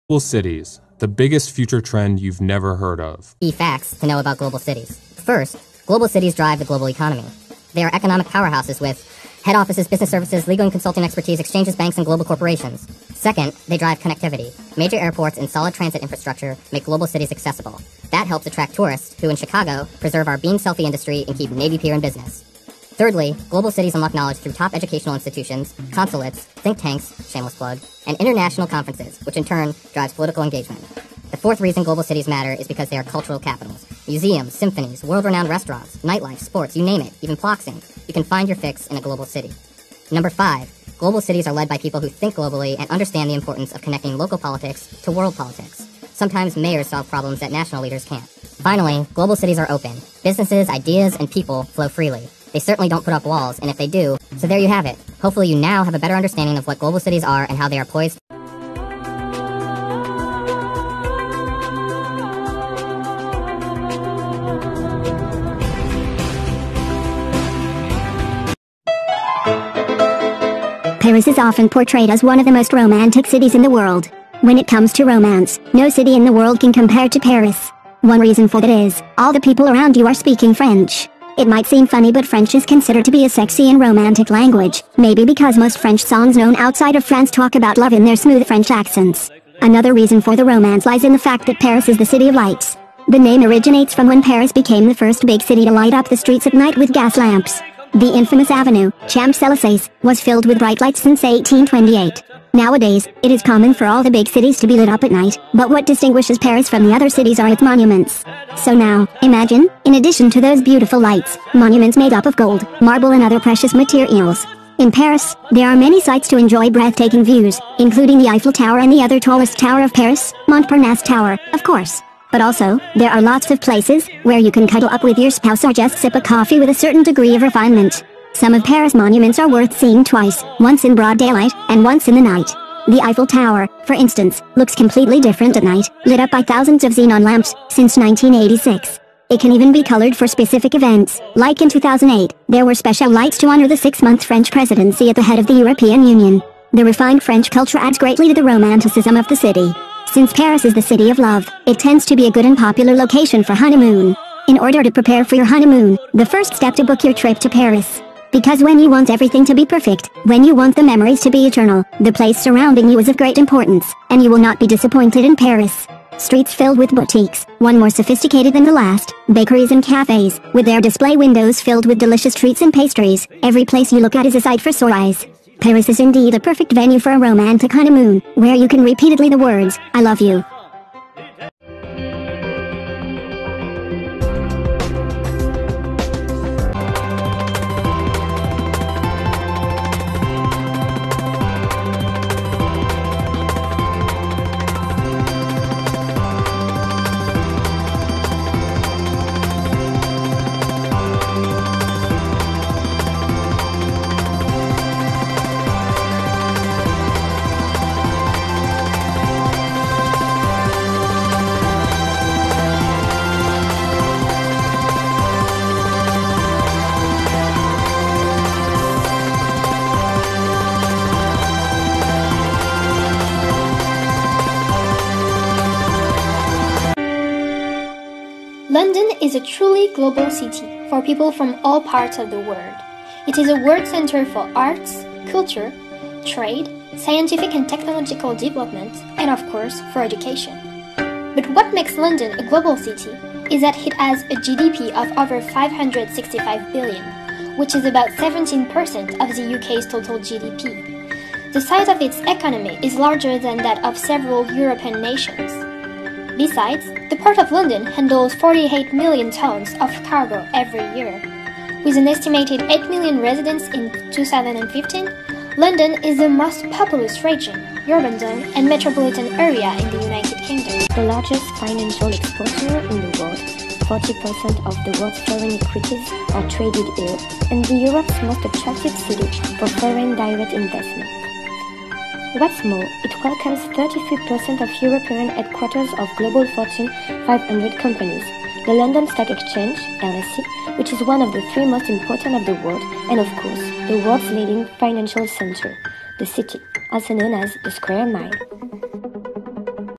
Global cities, the biggest future trend you've never heard of. Key facts to know about global cities. First, global cities drive the global economy. They are economic powerhouses with head offices, business services, legal and consulting expertise, exchanges, banks, and global corporations. Second, they drive connectivity. Major airports and solid transit infrastructure make global cities accessible. That helps attract tourists who, in Chicago, preserve our bean selfie industry and keep Navy Pier in business. Thirdly, global cities unlock knowledge through top educational institutions, consulates, think tanks, shameless plug, and international conferences, which in turn drives political engagement. The fourth reason global cities matter is because they are cultural capitals. Museums, symphonies, world-renowned restaurants, nightlife, sports, you name it, even ploxing. You can find your fix in a global city. Number 5, global cities are led by people who think globally and understand the importance of connecting local politics to world politics. Sometimes mayors solve problems that national leaders can't. Finally, global cities are open. Businesses, ideas, and people flow freely. They certainly don't put up walls, and if they do, so there you have it. Hopefully you now have a better understanding of what global cities are and how they are poised. Paris is often portrayed as one of the most romantic cities in the world. When it comes to romance, no city in the world can compare to Paris. One reason for that is, all the people around you are speaking French. It might seem funny, but French is considered to be a sexy and romantic language, maybe because most French songs known outside of France talk about love in their smooth French accents. Another reason for the romance lies in the fact that Paris is the city of lights. The name originates from when Paris became the first big city to light up the streets at night with gas lamps. The infamous avenue, Champs-Élysées, was filled with bright lights since 1828. Nowadays, it is common for all the big cities to be lit up at night, but what distinguishes Paris from the other cities are its monuments. So now, imagine, in addition to those beautiful lights, monuments made up of gold, marble and other precious materials. In Paris, there are many sights to enjoy breathtaking views, including the Eiffel Tower and the other tallest tower of Paris, Montparnasse Tower, of course. But also, there are lots of places where you can cuddle up with your spouse or just sip a coffee with a certain degree of refinement. Some of Paris' monuments are worth seeing twice, once in broad daylight, and once in the night. The Eiffel Tower, for instance, looks completely different at night, lit up by thousands of xenon lamps, since 1986. It can even be colored for specific events, like in 2008, there were special lights to honor the 6-month French presidency at the head of the European Union. The refined French culture adds greatly to the romanticism of the city. Since Paris is the city of love, it tends to be a good and popular location for honeymoon. In order to prepare for your honeymoon, the first step to book your trip to Paris. Because when you want everything to be perfect, when you want the memories to be eternal, the place surrounding you is of great importance, and you will not be disappointed in Paris. Streets filled with boutiques, one more sophisticated than the last, bakeries and cafes, with their display windows filled with delicious treats and pastries. Every place you look at is a sight for sore eyes. Paris is indeed a perfect venue for a romantic honeymoon, where you can repeatedly the words, "I love you." London is a truly global city for people from all parts of the world. It is a world center for arts, culture, trade, scientific and technological development, and of course, for education. But what makes London a global city is that it has a GDP of over 565 billion, which is about 17% of the UK's total GDP. The size of its economy is larger than that of several European nations. Besides, the Port of London handles 48 million tons of cargo every year. With an estimated 8 million residents in 2015, London is the most populous region, urban zone, and metropolitan area in the United Kingdom. The largest financial exporter in the world, 40% of the world's foreign equities are traded here, and Europe's most attractive city for foreign direct investment. What's more, it welcomes 33% of European headquarters of global Fortune 500 companies, the London Stock Exchange, LSE, which is one of the 3 most important of the world, and of course, the world's leading financial center, the city, also known as the Square Mile.